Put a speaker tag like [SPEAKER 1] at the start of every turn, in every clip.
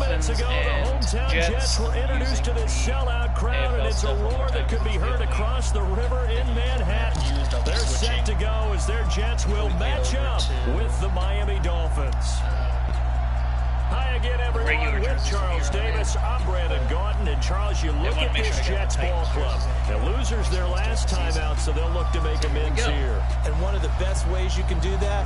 [SPEAKER 1] Dolphins and Jets
[SPEAKER 2] were introduced to this sellout crowd, and it's a roar that could be heard across the river in Manhattan. They're set to go as their Jets will match up with the Miami Dolphins. Hi again, everyone, with Charles Davis. I'm Brandon Gauton, and Charles, you look at this Jets ball club. The losers their last time out, so they'll look to make amends here.
[SPEAKER 3] And one of the best ways you can do that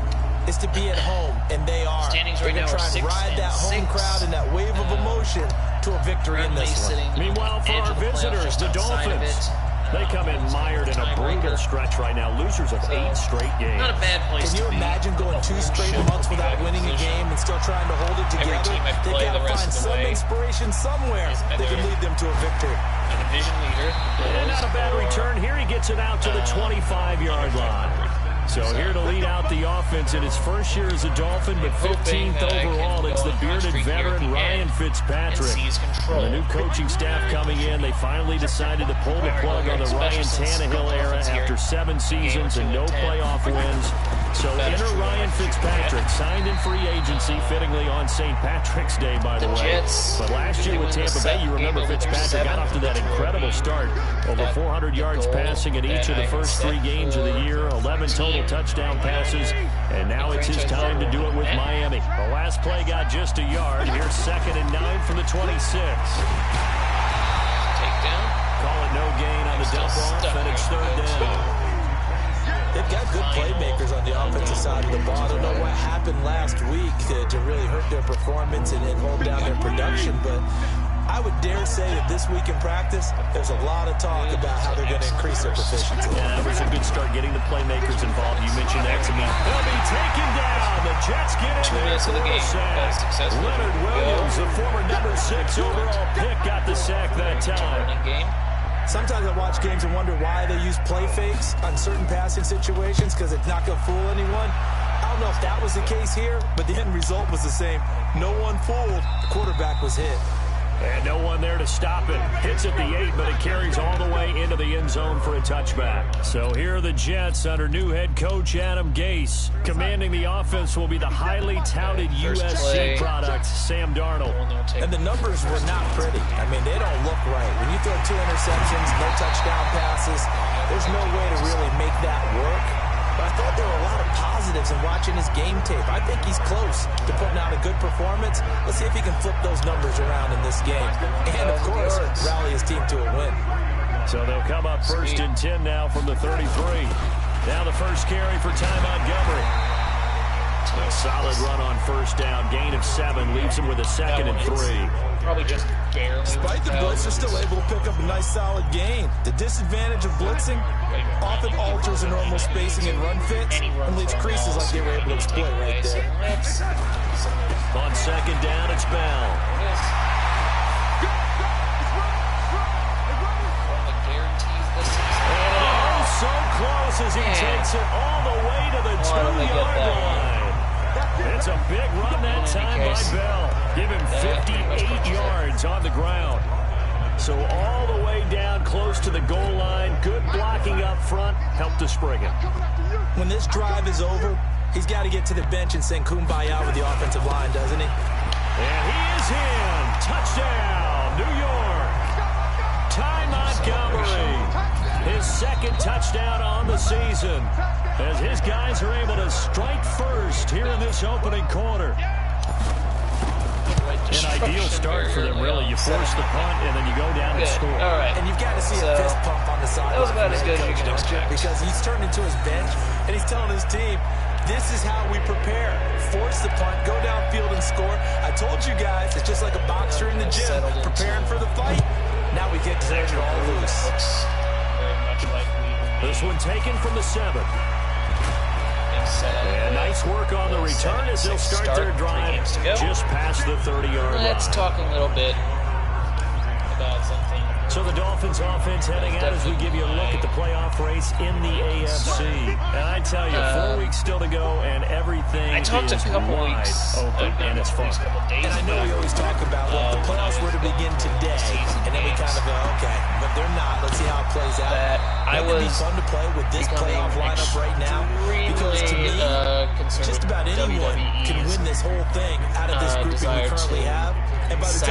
[SPEAKER 3] is to be at home, and they are.
[SPEAKER 1] Standings
[SPEAKER 3] They're
[SPEAKER 1] right now
[SPEAKER 3] going to try
[SPEAKER 1] are
[SPEAKER 3] and ride that home crowd and that wave of emotion to a victory in this one.
[SPEAKER 2] Meanwhile, for our visitors, the Dolphins, they come in mired in a brutal stretch right now. Losers of 8 straight games.
[SPEAKER 1] Not a bad place
[SPEAKER 3] to be. Can you imagine going 2 straight months without winning a game and still trying to hold it together? They got to find some inspiration somewhere that can lead them to a victory.
[SPEAKER 1] A division leader.
[SPEAKER 2] And not a bad return. Here he gets it out to the 25-yard line. So here to lead out the offense in his first year as a Dolphin, but 15th overall, it's the bearded veteran Ryan Fitzpatrick. The new coaching staff coming in, they finally decided to pull the plug on the Ryan Tannehill era after 7 seasons and no playoff wins. So enter Ryan Fitzpatrick, signed in free agency, fittingly on St. Patrick's Day, by the way. But last year with Tampa Bay, you remember Fitzpatrick got off to that incredible start. Over 400 yards passing in each of the first 3 games of the year, 11 total touchdown passes, and now it's his time to do it with Miami. The last play got just a yard. Here's 2nd and 9 from the 26.
[SPEAKER 1] Takedown.
[SPEAKER 2] Call it no gain on the dump off, and it's 3rd down.
[SPEAKER 3] They've got good playmakers on the offensive side of the ball. I don't know what happened last week to really hurt their performance and hold down their production, but I would dare say that this week in practice, there's a lot of talk about how they're going to increase their proficiency.
[SPEAKER 2] Yeah, that was a good start getting the playmakers involved. You mentioned that to me. They'll be taken down. The Jets get in
[SPEAKER 1] 2 minutes of the game.
[SPEAKER 2] Leonard Williams, the former number 6 overall pick, got the sack that time.
[SPEAKER 3] Sometimes I watch games and wonder why they use play fakes on certain passing situations, because it's not going to fool anyone. I don't know if that was the case here, but the end result was the same. No one fooled. The quarterback was hit.
[SPEAKER 2] And no one there to stop it. Hits at the 8, but it carries all the way into the end zone for a touchback. So here are the Jets under new head coach Adam Gase. Commanding the offense will be the highly touted USC product, Sam Darnold.
[SPEAKER 3] And the numbers were not pretty. I mean, they don't look right. When you throw 2 interceptions, no touchdown passes, there's no way to really make that work. But I thought there were a lot of positives in watching his game tape. I think he's close to putting out a good performance. Let's see if he can flip those numbers around in this game. And, of course, rally his team to a win.
[SPEAKER 2] So they'll come up 1st and 10 now from the 33. Now the first carry for Ty Montgomery. A solid run on 1st down. Gain of 7 leaves him with a 2nd and 3.
[SPEAKER 1] Probably just barely.
[SPEAKER 3] Despite the blitz, they're still able to pick up a nice solid gain. The disadvantage of blitzing often alters the normal spacing and run fits and leaves creases like they were able to exploit right there.
[SPEAKER 2] On 2nd down, it's Bell. Oh, so close as he takes it all the way to the 2-yard line. It's a big run that time by Bell. Give him 58 yards on the ground. So all the way down close to the goal line. Good blocking up front. Helped to spring it.
[SPEAKER 3] When this drive is over, he's got to get to the bench and sing Kumbaya with the offensive line, doesn't he?
[SPEAKER 2] And he is in. Touchdown, New York. Ty Montgomery. His 2nd touchdown on the season, as his guys are able to strike first here in this opening quarter. An ideal start for them, really. You force the punt, and then you go down and score.
[SPEAKER 1] All right.
[SPEAKER 3] And you've got to see a fist pump on the sideline.
[SPEAKER 1] That was about as good as you can expect.
[SPEAKER 3] Because he's turned into his bench, and he's telling his team, this is how we prepare. Force the punt, go downfield and score. I told you guys, it's just like a boxer in the gym, preparing for the fight. Now we get to let it all loose.
[SPEAKER 2] This one taken from the 7. And nice work on the return as they'll start their drive just past the 30-yard line.
[SPEAKER 1] Let's talk a little bit about something.
[SPEAKER 2] So the Dolphins offense heading out as we give you a look at the playoff race in the AFC. And I tell you, 4 weeks still to go, and everything
[SPEAKER 1] I talked
[SPEAKER 2] is
[SPEAKER 1] a couple
[SPEAKER 2] wide
[SPEAKER 1] weeks
[SPEAKER 2] open, and it's fun.
[SPEAKER 3] And I know we always talk about, well, the playoffs were to begin today, and then we kind of go, okay, but they're not. Let's see how it plays out.
[SPEAKER 1] I was
[SPEAKER 3] be fun to play with this playoff lineup right now, because to me, just about anyone can win this whole thing out of this grouping we currently have. And by the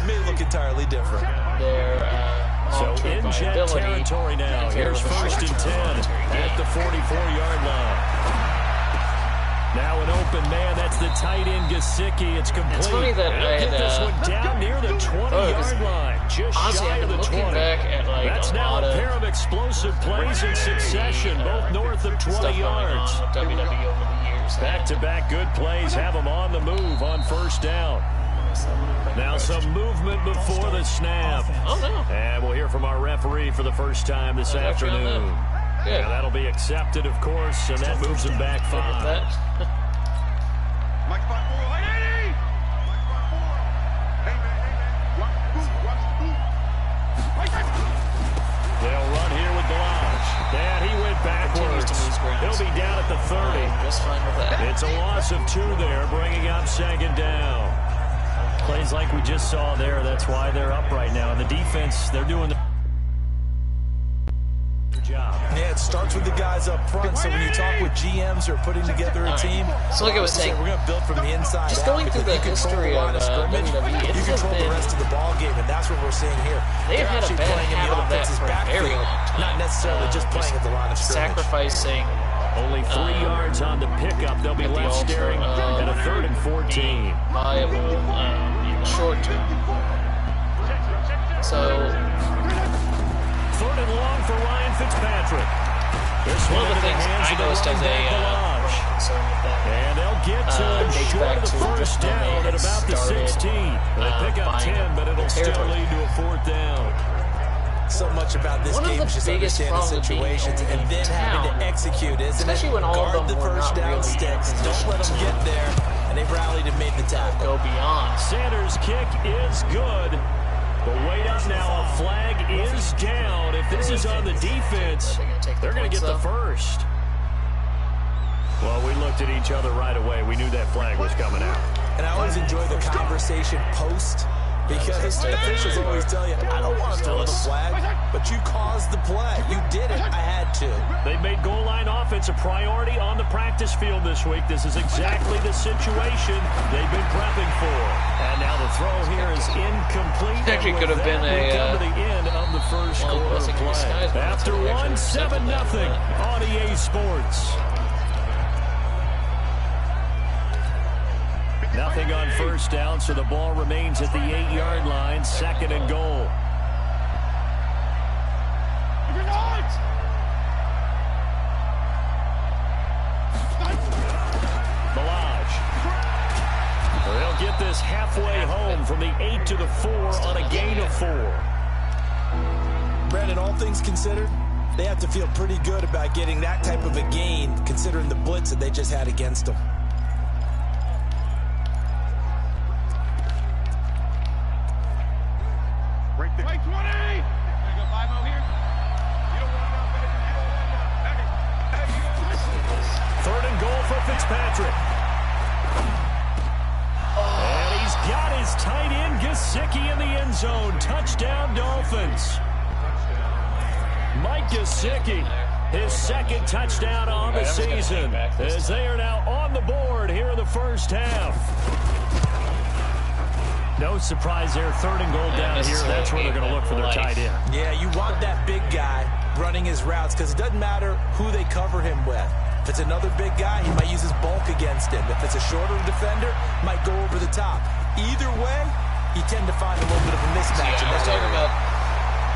[SPEAKER 3] may look entirely different.
[SPEAKER 1] Their
[SPEAKER 2] so in jet territory now. Here's 1st and 10 at the 44-yard line. Now an open man. That's the tight end, Gesicki. It's complete.
[SPEAKER 1] It's funny that I had
[SPEAKER 2] this one down near the 20-yard line. Just
[SPEAKER 1] honestly,
[SPEAKER 2] shy of the 20.
[SPEAKER 1] Back at like
[SPEAKER 2] that's now a pair of explosive plays in succession, both north of 20 yards.
[SPEAKER 1] WWE over the years.
[SPEAKER 2] Back-to-back good plays have them on the move on 1st down. Now some movement before the snap.
[SPEAKER 1] Oh, no.
[SPEAKER 2] And we'll hear from our referee for the first time this afternoon. Yeah, that'll be accepted, of course, and that moves him back 5. They'll run here with Blanche. And he went backwards. He'll be down at the 30.
[SPEAKER 1] Just fine with that.
[SPEAKER 2] It's a loss of 2 there, bringing up 2nd down. Plays like we just saw there. That's why they're up right now. And the defense, they're doing the job.
[SPEAKER 3] Yeah, it starts with the guys up front. So when you talk with GMs who are putting together a team,
[SPEAKER 1] so like I was saying,
[SPEAKER 3] we're going to build from the inside.
[SPEAKER 1] Just going through the history of WWE,
[SPEAKER 3] you control the rest of the ball game, and that's what we're seeing here.
[SPEAKER 1] They've had a bad habit of that for a very long time.
[SPEAKER 3] Not necessarily just playing at the line of scrimmage.
[SPEAKER 1] Sacrificing.
[SPEAKER 2] Only 3 yards on the pickup. They'll be left staring at a 3rd and 14.
[SPEAKER 1] Viable short term. So
[SPEAKER 2] 3rd and long for Ryan Fitzpatrick.
[SPEAKER 1] One of the things I noticed as a
[SPEAKER 2] and they'll get to short of the 1st down at about the 16. They pick up 10, but it'll still lead to a 4th down.
[SPEAKER 3] So much about this game is just understanding situations and then having to execute, isn't
[SPEAKER 1] especially
[SPEAKER 3] it?
[SPEAKER 1] when all
[SPEAKER 3] Guard
[SPEAKER 1] of them
[SPEAKER 3] the first down sticks. Don't let them get there. And they've rallied and made the tackle.
[SPEAKER 1] Go beyond.
[SPEAKER 2] Sanders' kick is good. But wait up now. A flag is down. If this is on the defense, they're going to get the first. Well, we looked at each other right away. We knew that flag was coming out.
[SPEAKER 3] And I always enjoy the conversation post. Because the officials always tell you, I don't want to throw the flag, but you caused the play. You did it. I had to.
[SPEAKER 2] They've made goal line offense a priority on the practice field this week. This is exactly the situation they've been prepping for. And now the throw here is incomplete.
[SPEAKER 1] Actually could have been
[SPEAKER 2] come to the end of the first quarter of play. After 1-7-0 on EA Sports. Nothing on 1st down, so the ball remains at the 8-yard line. 2nd and goal. Malage. They'll get this halfway home from the 8 to the 4 on a gain of 4.
[SPEAKER 3] Brandon, all things considered, they have to feel pretty good about getting that type of a gain, considering the blitz that they just had against them.
[SPEAKER 2] Fitzpatrick. And he's got his tight end, Gesicki, in the end zone. Touchdown, Dolphins. Mike Gesicki, his 2nd touchdown on the season, as they are now on the board here in the 1st half. No surprise there, 3rd and goal down here. That's where they're going to look for their tight end.
[SPEAKER 3] Yeah, you want that big guy running his routes because it doesn't matter who they cover him with. If it's another big guy, he might use his bulk against him. If it's a shorter defender, might go over the top. Either way, you tend to find a little bit of a mismatch in that area.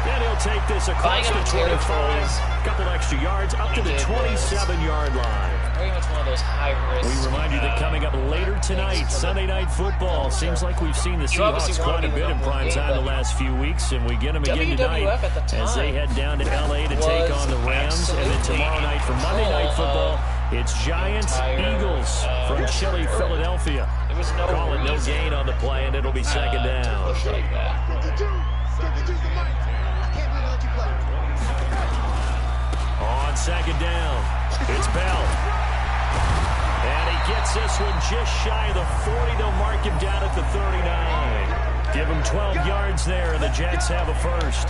[SPEAKER 2] And he'll take this across the 25, a couple extra yards, up to the 27-yard line.
[SPEAKER 1] Very much one of those high-risk.
[SPEAKER 2] We remind you that coming up later tonight, Sunday Night Football. Seems like we've seen the Seahawks quite a bit in prime time the last few weeks, and we get them again tonight as they head down to L.A. to take on the Rams. And then tomorrow night for Monday Night Football, it's Giants-Eagles from Chile, Philadelphia. Call it no gain on the play, and it'll be 2nd down. On 2nd down, it's Bell. And he gets this one just shy of the 40. They'll mark him down at the 39. Give him 12 yards there, and the Jets have a first.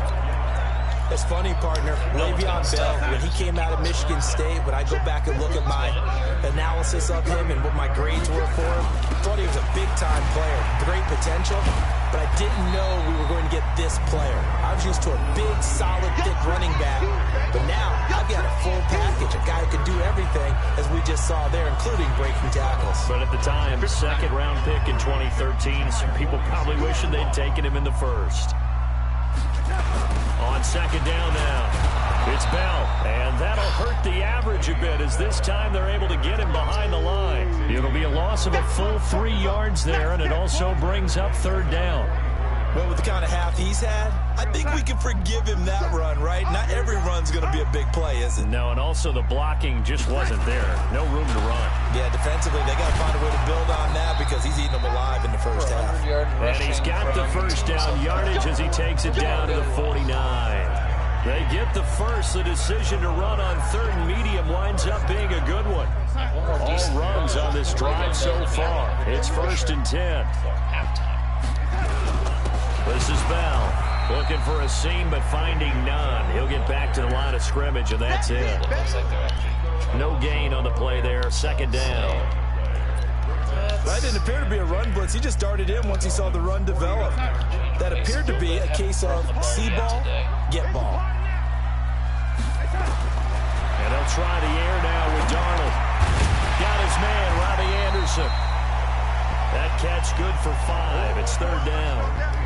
[SPEAKER 3] It's funny, partner. Le'Veon Bell, when he came out of Michigan State, when I go back and look at my analysis of him and what my grades were for him, I thought he was a big-time player, great potential, but I didn't know we were going to get this player. I was used to a big, solid, thick running back, but now I've got a full package, a guy who can do everything, as we just saw there, including breaking tackles.
[SPEAKER 2] But at the time, second-round pick in 2013, some people probably wishing they'd taken him in the first. On second down now, it's Bell, and that'll hurt the average a bit as this time they're able to get him behind the line. It'll be a loss of a full 3 yards there, and it also brings up third down.
[SPEAKER 3] Well, with the kind of half he's had, I think we can forgive him that run, right? Not every run's going to be a big play, is it?
[SPEAKER 2] No, and also the blocking just wasn't there. No room to run.
[SPEAKER 3] Yeah, defensively, they got to find a way to build on that because he's eating them alive in the first half.
[SPEAKER 2] And he's got the first down yardage as he takes it down to the 49. They get the first. The decision to run on third and medium winds up being a good one. All runs on this drive so far. It's 1st and 10. This is Bell. Looking for a seam, but finding none. He'll get back to the line of scrimmage, and that's it. No gain on the play there. Second down.
[SPEAKER 3] That didn't appear to be a run blitz. He just darted in once he saw the run develop. That appeared to be a case of see ball, get ball.
[SPEAKER 2] And they'll try the air now with Darnold. Got his man, Robbie Anderson. That catch good for 5. It's third down.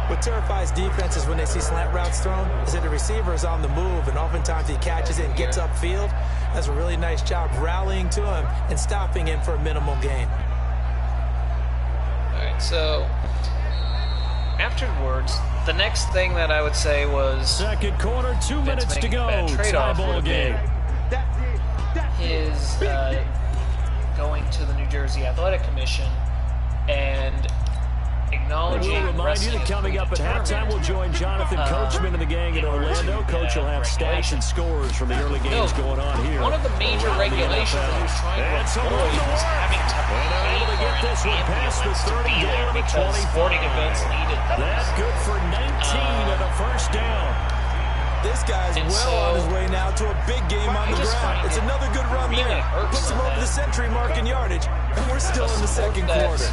[SPEAKER 3] What terrifies defenses when they see slant routes thrown is that the receiver is on the move, and oftentimes he catches it and gets upfield. That's a really nice job rallying to him and stopping him for a minimal gain.
[SPEAKER 1] All right, so afterwards, the next thing that I would say was
[SPEAKER 2] second quarter, 2 minutes to go. Tie ball game.
[SPEAKER 1] His going to the New Jersey Athletic Commission and acknowledging.
[SPEAKER 2] We'll remind you that coming up at halftime, we'll join Jonathan Coachman and the gang in Orlando. Coach will have stats and scores from the early games going on here.
[SPEAKER 1] One of the major regulations that he was trying to avoid was having to pay for an ambulance to be there because sporting events needed that.
[SPEAKER 2] That's good for 19 and a first down.
[SPEAKER 3] This guy's well on his way now to a big game on the ground. It's another good run there. Puts him over the century mark in yardage, and we're still in the second quarter.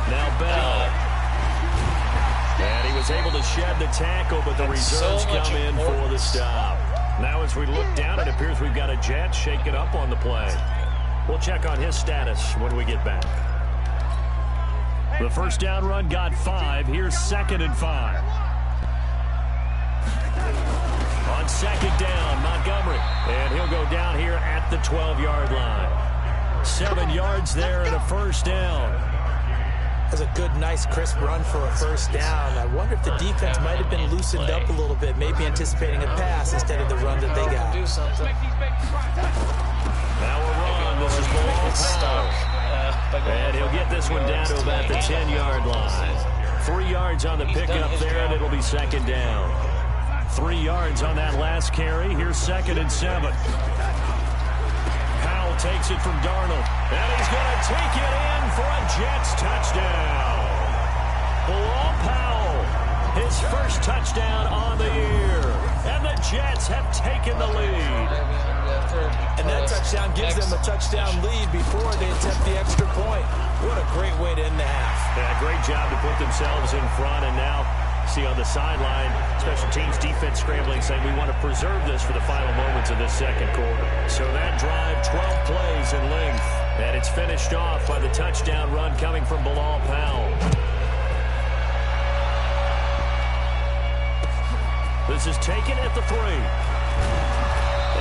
[SPEAKER 2] Now Bell. And he was able to shed the tackle, but the reserves come in for the stop. Now as we look down, it appears we've got a Jet shaking up on the play. We'll check on his status when we get back. The first down run got 5. Here's 2nd and 5. On second down, Montgomery. And he'll go down here at the 12-yard line. 7 yards there and a first down.
[SPEAKER 3] That's a good, nice, crisp run for a first down. I wonder if the defense might have been loosened up a little bit, maybe anticipating a pass instead of the run that they got.
[SPEAKER 2] Now a run. This is Bilal. And he'll get this one down to about the 10-yard line. 3 yards on the pickup there, and it'll be second down. 3 yards on that last carry. Here's 2nd and 7. Takes it from Darnold, and he's going to take it in for a Jets touchdown. Bilal Powell, his first touchdown on the year, and the Jets have taken the lead.
[SPEAKER 3] And that touchdown gives them a touchdown lead before they attempt the extra point. What a great way to end the half.
[SPEAKER 2] Yeah, great job to put themselves in front, and now see on the sideline, special teams defense scrambling, saying we want to preserve this for the final moments of this second quarter. So that drive, 12 plays in length, and it's finished off by the touchdown run coming from Bilal Powell. This is taken at the 3.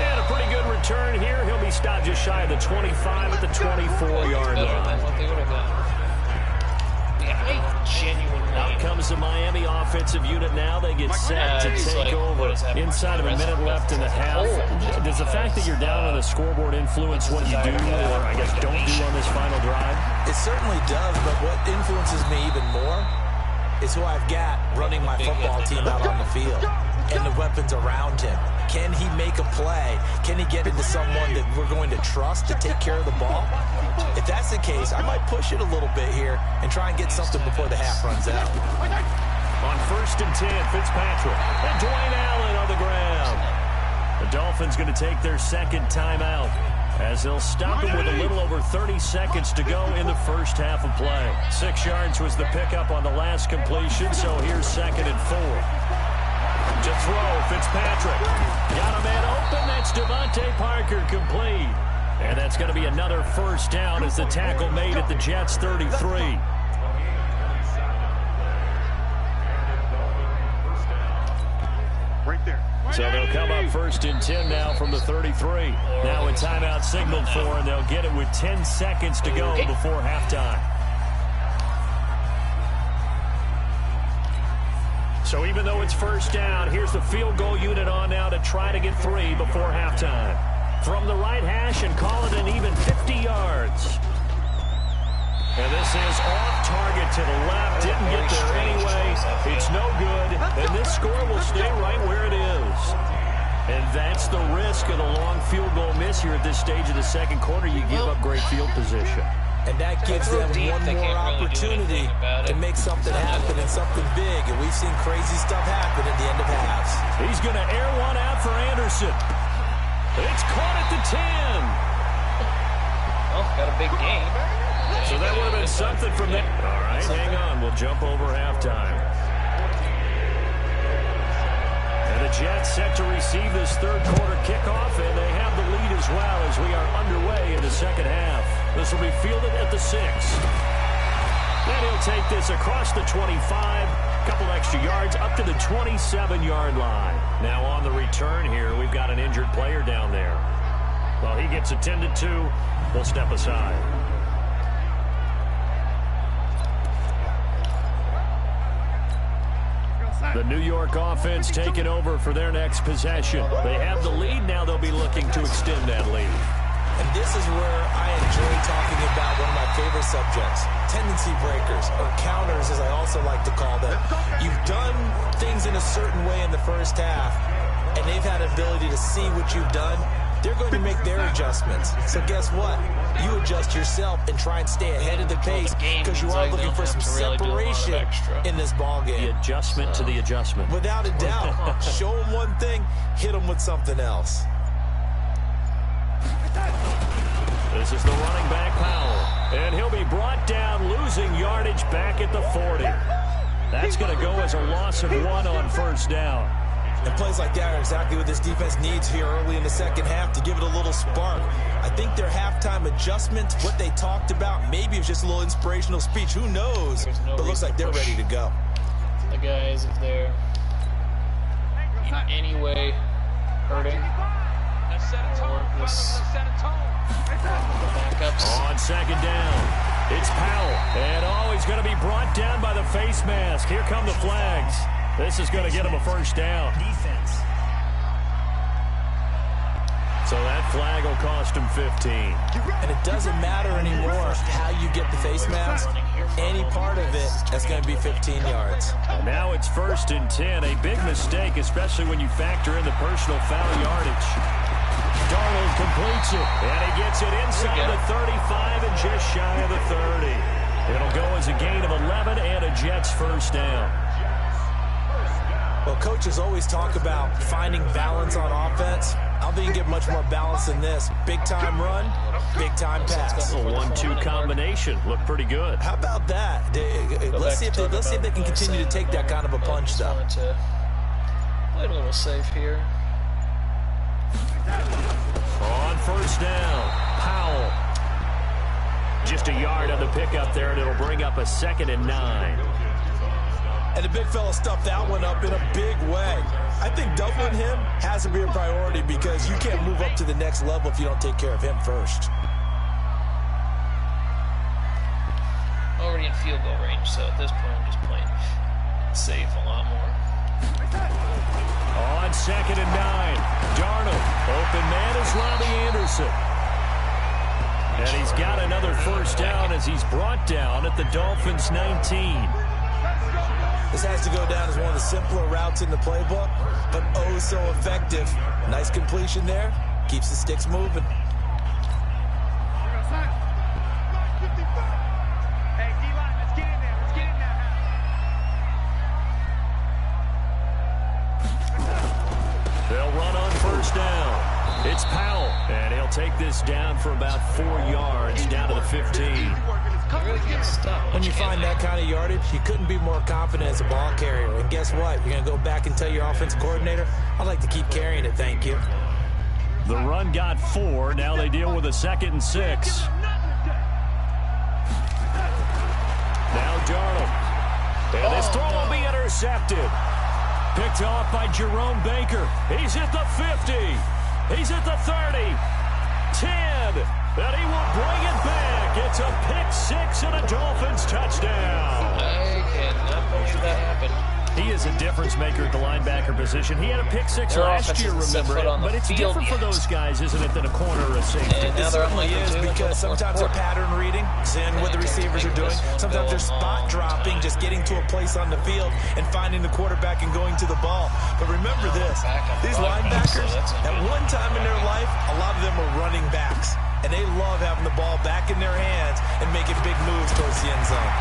[SPEAKER 2] And a pretty good return here. He'll be stopped just shy of the 25 at the 24-yard line.
[SPEAKER 1] What they would have done. Yeah, I genuinely.
[SPEAKER 2] Out comes the Miami offensive unit now. They get set to take over. Inside of a minute left in the half. Does the fact that you're down on the scoreboard influence what you do, or I guess don't do on this final drive?
[SPEAKER 3] It certainly does, but what influences me even more is who I've got running my football team out on the field and the weapons around him. Can he make a play? Can he get into someone that we're going to trust to take care of the ball? If that's the case, I might push it a little bit here and try and get something before the half runs out.
[SPEAKER 2] On 1st and 10, Fitzpatrick. And Dwayne Allen on the ground. The Dolphins going to take their second timeout as they'll stop him with a little over 30 seconds to go in the first half of play. 6 yards was the pickup on the last completion, so here's 2nd and 4. To throw, Fitzpatrick. Got a man open. That's Devontae Parker complete. And that's going to be another first down as the tackle made at the Jets' 33. So they'll come up 1st and 10 now from the 33. Now a timeout signaled for, and they'll get it with 10 seconds to go before halftime. So even though it's first down, here's the field goal unit on now to try to get 3 before halftime. From the right hash and call it an even 50 yards. And this is off target to the left. Didn't get there anyway. It's no good. And this score will stay right where it is. And that's the risk of the long field goal miss here at this stage of the second quarter. You give up great field position.
[SPEAKER 3] And that gives them one more opportunity to make something happen and something big. And we've seen crazy stuff happen at the end of halves.
[SPEAKER 2] He's going to air one out for Anderson. It's caught at the 10.
[SPEAKER 1] Oh, got a big game.
[SPEAKER 2] So that would have been something from that. All right, hang on. We'll jump over halftime. And the Jets set to receive this third quarter kickoff, and they have the lead as well as we are underway in the second half. This will be fielded at the 6. Then he'll take this across the 25, couple extra yards up to the 27-yard line. Now on the return here, we've got an injured player down there. While he gets attended to, we'll step aside. The New York offense taking over for their next possession. They have the lead. Now they'll be looking to extend that lead.
[SPEAKER 3] And this is where I enjoy talking about one of my favorite subjects, tendency breakers, or counters as I also like to call them. You've done things in a certain way in the first half, and they've had an ability to see what you've done. They're going to make their adjustments. So guess what? You adjust yourself and try and stay ahead of the pace because you are looking for some separation in this ball game.
[SPEAKER 2] The adjustment to the adjustment.
[SPEAKER 3] Without a doubt. Show them one thing, hit them with something else.
[SPEAKER 2] This is the running back, Powell. And he'll be brought down, losing yardage back at the 40. That's going to go as a loss of 1 on first down.
[SPEAKER 3] And plays like that are exactly what this defense needs here early in the second half to give it a little spark. I think their halftime adjustment, what they talked about, maybe it's just a little inspirational speech. Who knows? But it looks like they're ready to go.
[SPEAKER 1] The guys, if they're in any way hurting, or this backups.
[SPEAKER 2] On second down, it's Powell. And he's going to be brought down by the face mask. Here come the flags. This is going to get him a first down. Defense. So that flag will cost him 15.
[SPEAKER 3] And it doesn't matter anymore how you get the face mask. Any part of it, that's going to be 15 yards.
[SPEAKER 2] And now it's 1st and 10. A big mistake, especially when you factor in the personal foul yardage. Darnold completes it, and he gets it inside the 35 and just shy of the 30. It'll go as a gain of 11 and a Jets first down.
[SPEAKER 3] Well, coaches always talk about finding balance on offense. I don't think you get much more balance than this. Big-time run, big-time pass.
[SPEAKER 2] A 1-2 combination. Looked pretty good.
[SPEAKER 3] How about that? Let's see if they can continue to take that kind of a punch, though.
[SPEAKER 1] Play a little safe here.
[SPEAKER 2] On first down, Powell. Just a yard on the pickup there, and it'll bring up a 2nd and 9.
[SPEAKER 3] And the big fella stuffed that one up in a big way. I think doubling him has to be a priority because you can't move up to the next level if you don't take care of him first.
[SPEAKER 1] Already in field goal range, so at this point I'm just playing safe a lot more.
[SPEAKER 2] On 2nd and 9, Darnold. Open man is Robbie Anderson. And he's got another first down as he's brought down at the Dolphins' 19.
[SPEAKER 3] This has to go down as one of the simpler routes in the playbook, but oh so effective. Nice completion there. Keeps the sticks moving.
[SPEAKER 2] this down for about 4 yards, down to the 15.
[SPEAKER 3] When you find that kind of yardage, you couldn't be more confident as a ball carrier. And guess what? You're going to go back and tell your offensive coordinator, I'd like to keep carrying it, thank you.
[SPEAKER 2] The run got 4. Now they deal with a 2nd and 6. Now Darnold. And this throw will be intercepted. Picked off by Jerome Baker. He's at the 50. He's at the 30. 10. And he will bring it back. It's a pick 6 and a Dolphins touchdown.
[SPEAKER 1] I cannot believe that happened.
[SPEAKER 2] He is a difference maker at the linebacker position. He had a pick 6 last year, remember? But it's different for those guys, isn't it, than a corner or a safety?
[SPEAKER 3] It certainly is, because sometimes they're pattern reading, seeing what the receivers are doing. Sometimes they're spot dropping, just getting to a place on the field and finding the quarterback and going to the ball. But remember this, these linebackers, at one time in their life, a lot of them were running backs. And they love having the ball back in their hands and making big moves towards the end zone.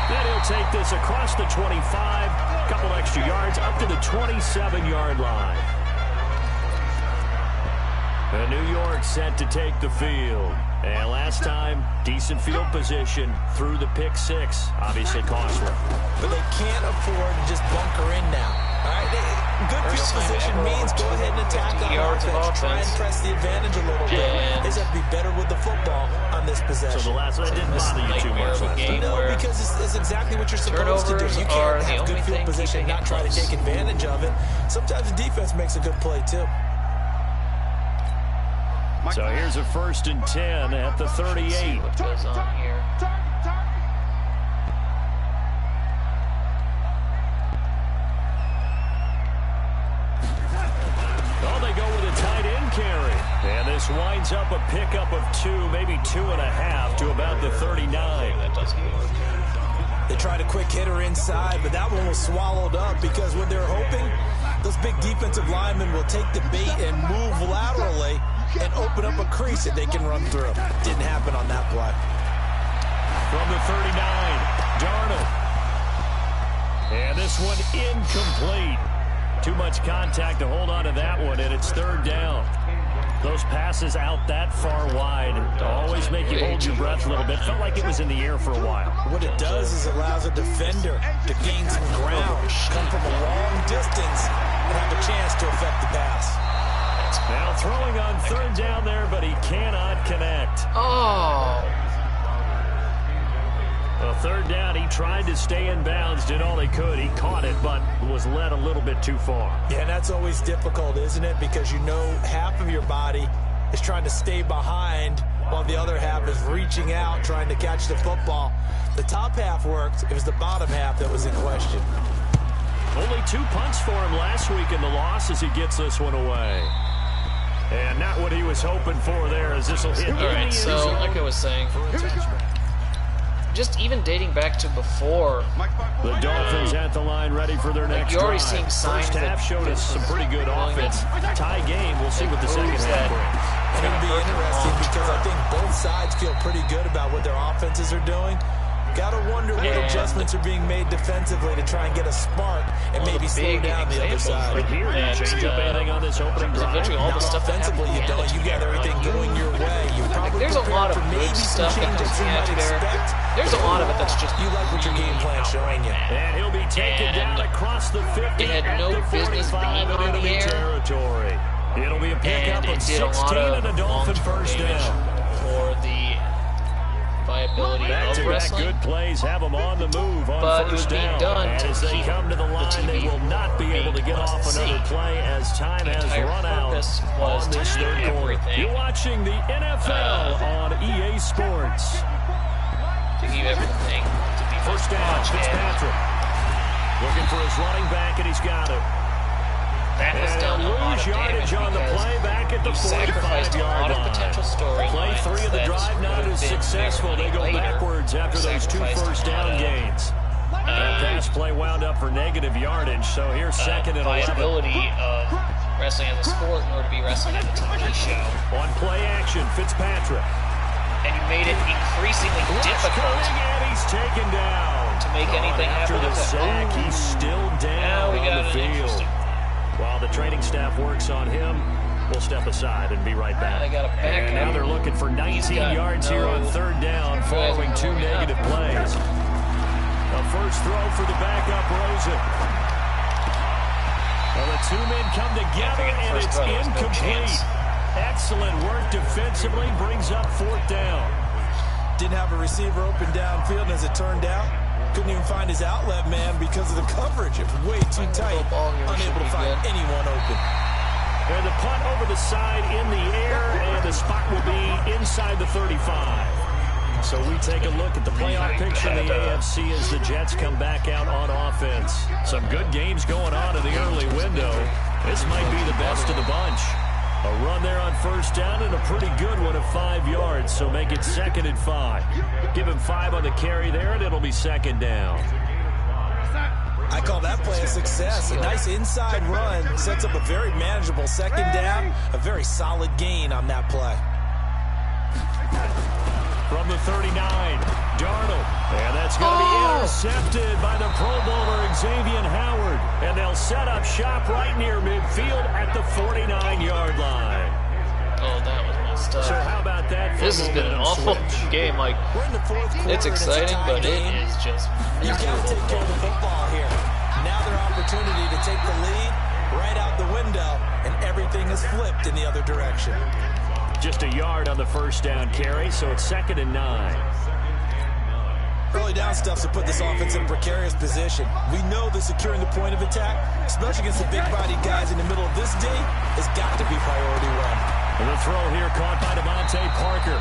[SPEAKER 2] Then he'll take this across the 25, a couple extra yards, up to the 27-yard line. And New York set to take the field. And last time, decent field position through the pick 6, obviously costly.
[SPEAKER 3] But they can't afford to just bunker in now. All right, good field position means go ahead and attack on offense. Try and press the advantage a little bit. They just have to be better with the football on this possession.
[SPEAKER 2] So the last one didn't bother you too much.
[SPEAKER 3] No, because it's exactly what you're supposed to do. You can't have good field position and not try to take advantage of it. Sometimes the defense makes a good play, too.
[SPEAKER 2] So here's a 1st and 10 at the 38.
[SPEAKER 1] What goes on here?
[SPEAKER 2] Oh, they go with a tight end carry. And this winds up a pickup of 2, maybe 2.5 to about the 39.
[SPEAKER 1] That does work.
[SPEAKER 3] They tried a quick hitter inside, but that one was swallowed up because what they're hoping, those big defensive linemen will take the bait and move laterally and open up a crease that they can run through. Didn't happen on that play.
[SPEAKER 2] From the 39, Darnold. And this one incomplete. Too much contact to hold on to that one, and it's 3rd down. Those passes out that far wide always make you hold your breath a little bit. Felt like it was in the air for a while.
[SPEAKER 3] What it does is it allows a defender to gain some ground, come from a long distance, and have a chance to affect the pass.
[SPEAKER 2] Now throwing on 3rd down there, but he cannot connect.
[SPEAKER 1] Oh.
[SPEAKER 2] Well, 3rd down, he tried to stay in bounds, did all he could. He caught it, but was led a little bit too far.
[SPEAKER 3] Yeah, and that's always difficult, isn't it? Because you know half of your body is trying to stay behind while the other half is reaching out, trying to catch the football. The top half worked. It was the bottom half that was in question.
[SPEAKER 2] Only 2 punts for him last week in the loss as he gets this one away. And not what he was hoping for there as this will hit.
[SPEAKER 1] All right, so like I was saying, just even dating back to before.
[SPEAKER 2] The Dolphins at the line ready for their next
[SPEAKER 1] you're already
[SPEAKER 2] drive.
[SPEAKER 1] seeing signs
[SPEAKER 2] First half showed us some pretty good offense. Tie game. We'll see what the second half brings.
[SPEAKER 3] And it'll be interesting because I think both sides feel pretty good about what their offenses are doing. Got to wonder what adjustments are being made defensively to try and get a spark and maybe slow down the other side.
[SPEAKER 2] Here, you change up anything on this opening drive.
[SPEAKER 1] Eventually, all the stuff
[SPEAKER 3] offensively, you don't. You got everything going your way. You probably
[SPEAKER 1] there's a lot of good stuff that
[SPEAKER 3] changes you might expect.
[SPEAKER 1] There's a lot of it that's just
[SPEAKER 3] you like what your game plan showing you.
[SPEAKER 2] And he'll be taken down across the 50
[SPEAKER 1] it had no
[SPEAKER 2] at the
[SPEAKER 1] business
[SPEAKER 2] 45
[SPEAKER 1] being on the
[SPEAKER 2] enemy
[SPEAKER 1] air.
[SPEAKER 2] territory. It'll be a pickup of 16 and a Dolphin first down.
[SPEAKER 1] For the viability of wrestling.
[SPEAKER 2] Good plays have them on the move on
[SPEAKER 1] but
[SPEAKER 2] first
[SPEAKER 1] it was being
[SPEAKER 2] down.
[SPEAKER 1] done
[SPEAKER 2] And
[SPEAKER 1] to
[SPEAKER 2] as they
[SPEAKER 1] keep
[SPEAKER 2] come to the line, they will not be able to get off another play as time has run out on this third quarter. You're watching the NFL on EA Sports.
[SPEAKER 1] To give everything. To be
[SPEAKER 2] first down, Fitzpatrick. Looking for his running back, and he's got it.
[SPEAKER 1] That has done a lot of damage
[SPEAKER 2] on the play back at the 45-yard line. Play 3 of the drive not as successful. They go backwards after those 2 first down gains. That pass play wound up for negative yardage, so here's 2nd and 11.
[SPEAKER 1] Viability of wrestling as a sport in order to be wrestling as a TV show.
[SPEAKER 2] On play action, Fitzpatrick.
[SPEAKER 1] And you made it increasingly difficult.
[SPEAKER 2] And he's taken down.
[SPEAKER 1] To make anything happen.
[SPEAKER 2] After the sack, he's still down on the field. While the training staff works on him, We'll step aside and be right back. And now they're looking for 19 yards here on third down following 2 negative plays. A first throw for the backup, Rosen. Well, the two men come together, and it's incomplete. Excellent work defensively, brings up fourth down.
[SPEAKER 3] Didn't have a receiver open downfield, and as it turned out, couldn't even find his outlet man because of the coverage. It was way too tight, unable to find anyone open.
[SPEAKER 2] And the punt over the side in the air, and the spot will be inside the 35. So we take a look at the playoff picture in the AFC as the Jets come back out on offense. Some good games going on in the early window. This might be the best of the bunch. A run there on first down and a pretty good one of 5 yards, so make it 2nd and 5. Give him 5 on the carry there, and it'll be 2nd down.
[SPEAKER 3] I call that play a success. A nice inside run sets up a very manageable 2nd down. A very solid gain on that play.
[SPEAKER 2] From the 39, Darnold. And that's going to be intercepted by the Pro Bowler Xavier Howard. And they'll set up shop right near midfield at the 49-yard line.
[SPEAKER 1] Oh, that was messed up.
[SPEAKER 2] So how about that?
[SPEAKER 1] This has been an awful game. Like,
[SPEAKER 3] we're in the fourth quarter,
[SPEAKER 1] it's exciting, but it is just
[SPEAKER 3] you got to take care of the football here. Now their opportunity to take the lead right out the window, and everything is flipped in the other direction.
[SPEAKER 2] Just a yard on the first down carry, so it's 2nd and 9.
[SPEAKER 3] Early down stuff to put this offense in a precarious position. We know that securing the point of attack, especially against the big-bodied guys in the middle of this D, has got to be priority one.
[SPEAKER 2] And the throw here caught by Devontae Parker.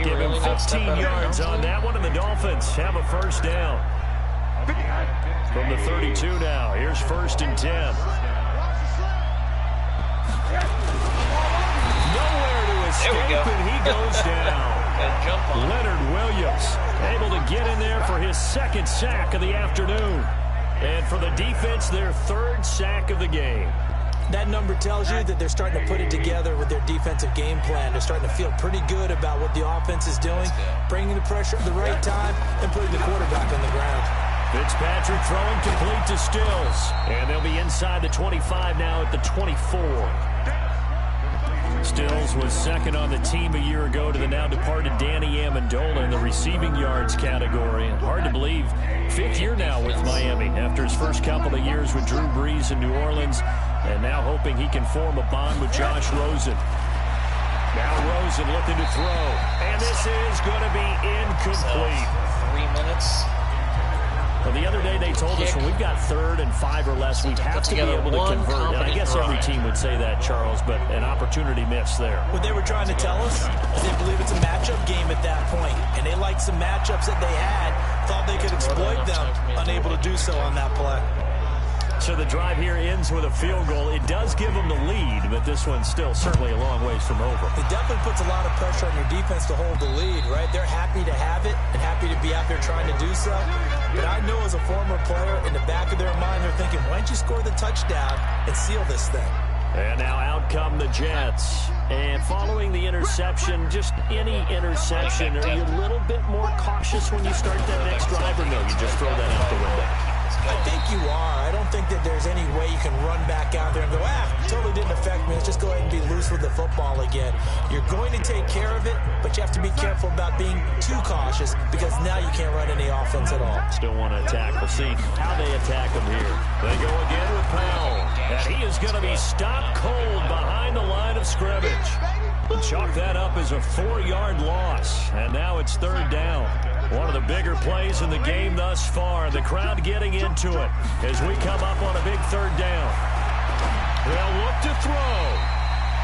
[SPEAKER 2] Give him 15 yards on that one, and the Dolphins have a first down. From the 32 now, here's 1st and 10. Nowhere to escape, and he goes down. Leonard Williams able to get in there for his 2nd sack of the afternoon. And for the defense, their 3rd sack of the game.
[SPEAKER 3] That number tells you that they're starting to put it together with their defensive game plan. They're starting to feel pretty good about what the offense is doing, bringing the pressure at the right time, and putting the quarterback on the ground.
[SPEAKER 2] Fitzpatrick throwing complete to Stills. And they'll be inside the 25 now at the 24. Stills was 2nd on the team a year ago to the now-departed Danny Amendola in the receiving yards category. And hard to believe, 5th year now with Miami after his first couple of years with Drew Brees in New Orleans, and now hoping he can form a bond with Josh Rosen. Now Rosen looking to throw, and this is going to be incomplete.
[SPEAKER 1] 3 minutes.
[SPEAKER 2] Well, the other day they told us when we've got 3rd and 5 or less, we have to be able to convert. And I guess every team would say that, Charles, but an opportunity missed there.
[SPEAKER 3] What they were trying to tell us is they believe it's a matchup game at that point, and they liked some matchups that they had, thought they could exploit them, unable to do so on that play.
[SPEAKER 2] So the drive here ends with a field goal. It does give them the lead, but this one's still certainly a long ways from over.
[SPEAKER 3] It definitely puts a lot of pressure on your defense to hold the lead, right? They're happy to have it and happy to be out there trying to do so. But I know as a former player, in the back of their mind, they're thinking, why don't you score the touchdown and seal this thing?
[SPEAKER 2] And now out come the Jets. And following the interception, just any interception, are you a little bit more cautious when you start that next drive, or no, you just throw that out the window?
[SPEAKER 3] I think you are. I don't think that there's any way you can run back out there and go, totally didn't affect me. Let's just go ahead and be loose with the football again. You're going to take care of it, but you have to be careful about being too cautious because now you can't run any offense at all.
[SPEAKER 2] Still want to attack. We'll see how they attack him here. They go again with Powell, and he is going to be stopped cold behind the line of scrimmage. Chalk that up as a 4-yard loss, and now it's 3rd down. One of the bigger plays in the game thus far. The crowd getting into it as we come up on a big 3rd down. They'll look to throw.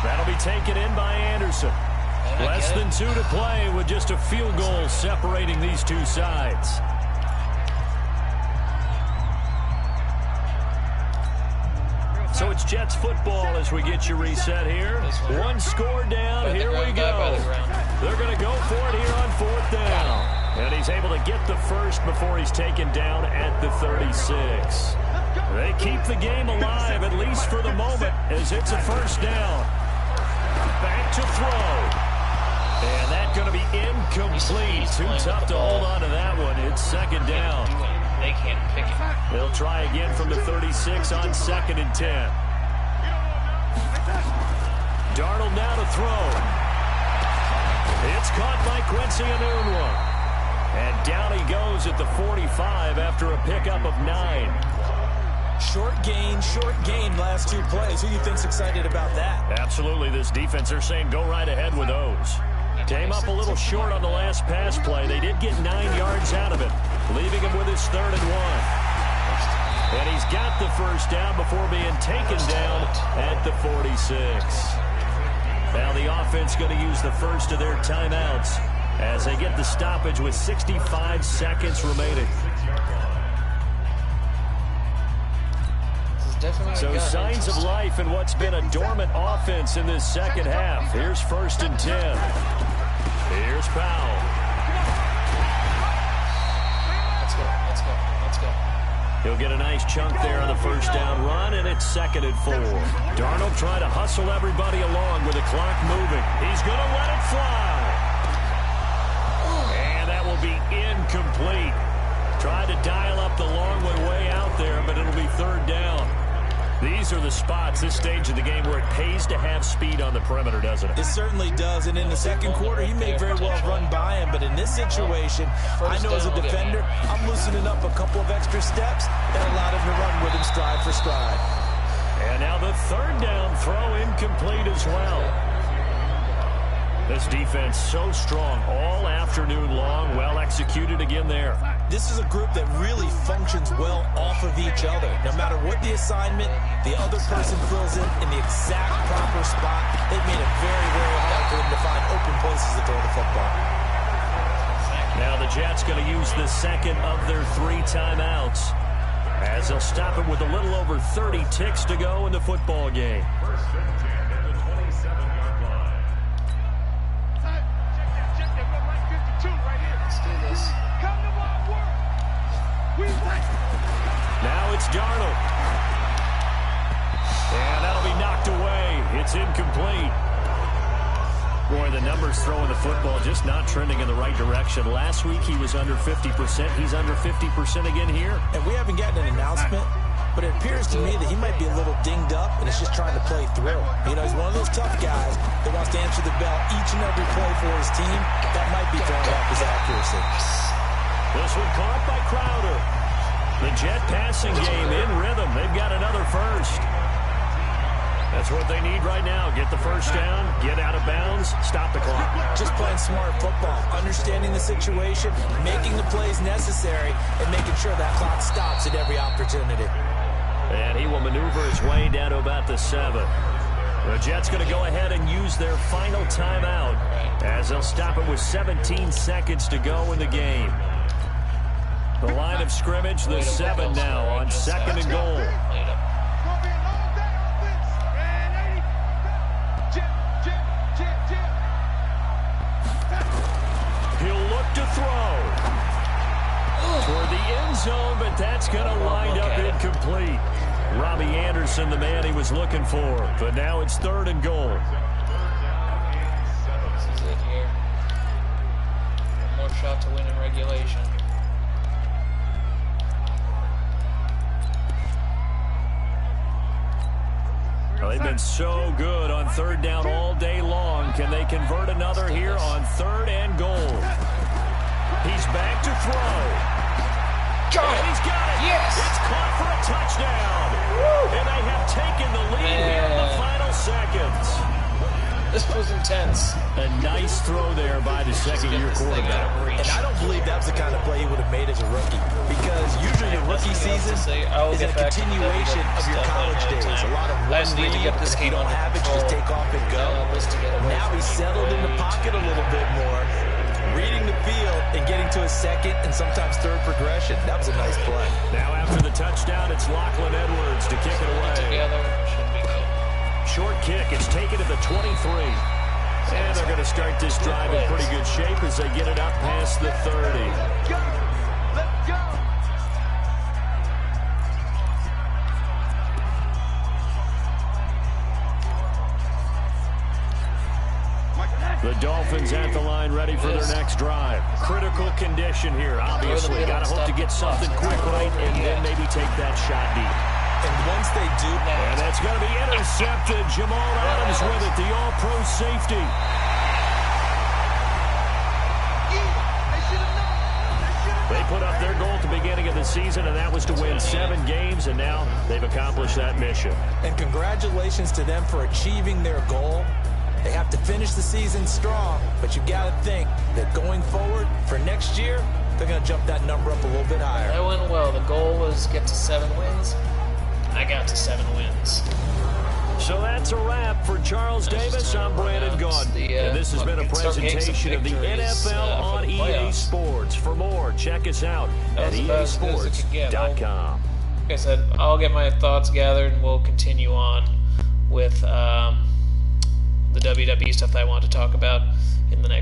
[SPEAKER 2] That'll be taken in by Anderson. Less than 2 to play with just a field goal separating these two sides. So it's Jets football as we get you reset here. 1 score down. Here we go. They're going to go for it here on 4th down. And he's able to get the first before he's taken down at the 36. They keep the game alive, at least for the moment, as it's a first down. Back to throw. And that's going to be incomplete. Too tough to hold on to that one. It's 2nd down.
[SPEAKER 1] They can't pick it.
[SPEAKER 2] They'll try again from the 36 on 2nd and 10. Darnold now to throw. It's caught by Quincy Enunwa. And down he goes at the 45 after a pickup of 9.
[SPEAKER 3] Short gain last 2 plays. Who do you think's excited about that?
[SPEAKER 2] Absolutely. This defense, they're saying go right ahead with those. Came up a little short on the last pass play. They did get 9 yards out of it, leaving him with his 3rd and 1. And he's got the first down before being taken down at the 46. Now the offense going to use the first of their timeouts as they get the stoppage with 65 seconds remaining. So signs of life in what's been a dormant offense in this second half. Here's 1st and 10. Here's Powell.
[SPEAKER 1] Let's go.
[SPEAKER 2] He'll get a nice chunk there on the first down run, and it's 2nd and 4. Darnold trying to hustle everybody along with the clock moving. He's going to let it fly. And that will be incomplete. Tried to dial up the long way out there, but it'll be 3rd down. These are the spots, this stage of the game, where it pays to have speed on the perimeter, doesn't it?
[SPEAKER 3] It certainly does, and in the second quarter, he may very well run by him, but in this situation, I know as a defender, I'm loosening up a couple of extra steps and allowed him to run with him stride for stride.
[SPEAKER 2] And now the 3rd down throw incomplete as well. This defense so strong all afternoon long, well executed again there.
[SPEAKER 3] This is a group that really functions well off of each other. No matter what the assignment, the other person fills in the exact proper spot. They've made it very, very hard for them to find open places to throw the football.
[SPEAKER 2] Now the Jets going to use the 2nd of their 3 timeouts as they'll stop it with a little over 30 ticks to go in the football game. Now it's Darnold. And that'll be knocked away. It's incomplete. Boy, the numbers throwing the football just not trending in the right direction. Last week he was under 50%. He's under 50% again here.
[SPEAKER 3] And we haven't gotten an announcement, but it appears to me that he might be a little dinged up and is just trying to play through. You know, he's one of those tough guys that wants to answer the bell each and every play for his team. That might be throwing off his accuracy.
[SPEAKER 2] This one caught by Crowder. The Jet passing game in rhythm. They've got another first. That's what they need right now. Get the first down, get out of bounds, stop the clock.
[SPEAKER 3] Just playing smart football, understanding the situation, making the plays necessary, and making sure that clock stops at every opportunity.
[SPEAKER 2] And he will maneuver his way down to about the 7. The Jets going to go ahead and use their final timeout as they'll stop it with 17 seconds to go in the game. The line of scrimmage, the 7 now on 2nd and goal. He'll look to throw toward the end zone, but that's going to wind up incomplete. Robbie Anderson, the man he was looking for, but now it's 3rd and goal.
[SPEAKER 1] This is it here. One more shot to win in regulation.
[SPEAKER 2] Well, they've been so good on 3rd down all day long. Can they convert another here on 3rd and goal? He's back to throw. And he's got it.
[SPEAKER 1] Yes.
[SPEAKER 2] It's caught for a touchdown. Woo. And they have taken the lead here in the final seconds.
[SPEAKER 1] This was intense.
[SPEAKER 2] A nice throw there by the second-year quarterback.
[SPEAKER 3] And I don't believe that was the kind of play he would have made as a rookie. Because usually your rookie season is a continuation of your college days. A lot of one read, and if you don't have it, you just take off and go. Now he's settled in the pocket a little bit more, reading the field and getting to a 2nd and sometimes 3rd progression. That was a nice play.
[SPEAKER 2] Now after the touchdown, it's Lachlan Edwards to kick it away. Short kick. It's taken to the 23. And they're going to start this drive in pretty good shape as they get it up past the 30.
[SPEAKER 3] Let's go.
[SPEAKER 2] The Dolphins at the line ready for their next drive. Critical condition here, obviously. Got to hope to get something quick right and then maybe take that shot deep.
[SPEAKER 3] And once they do...
[SPEAKER 2] And that's going to be intercepted. Jamal Adams with it, the all-pro safety. They put up their goal at the beginning of the season, and that was to win 7 games, and now they've accomplished that mission.
[SPEAKER 3] And congratulations to them for achieving their goal. They have to finish the season strong, but you've got to think that going forward for next year, they're going to jump that number up a little bit higher.
[SPEAKER 4] That went well. The goal was get to 7 wins. I got to 7 wins.
[SPEAKER 2] So that's a wrap for Charles Davis. I'm Brandon Gaudin. And this has been a presentation of the NFL on EA Sports. For more, check us out at easports.com.
[SPEAKER 4] Like I said, I'll get my thoughts gathered, and we'll continue on with the WWE stuff that I want to talk about in the next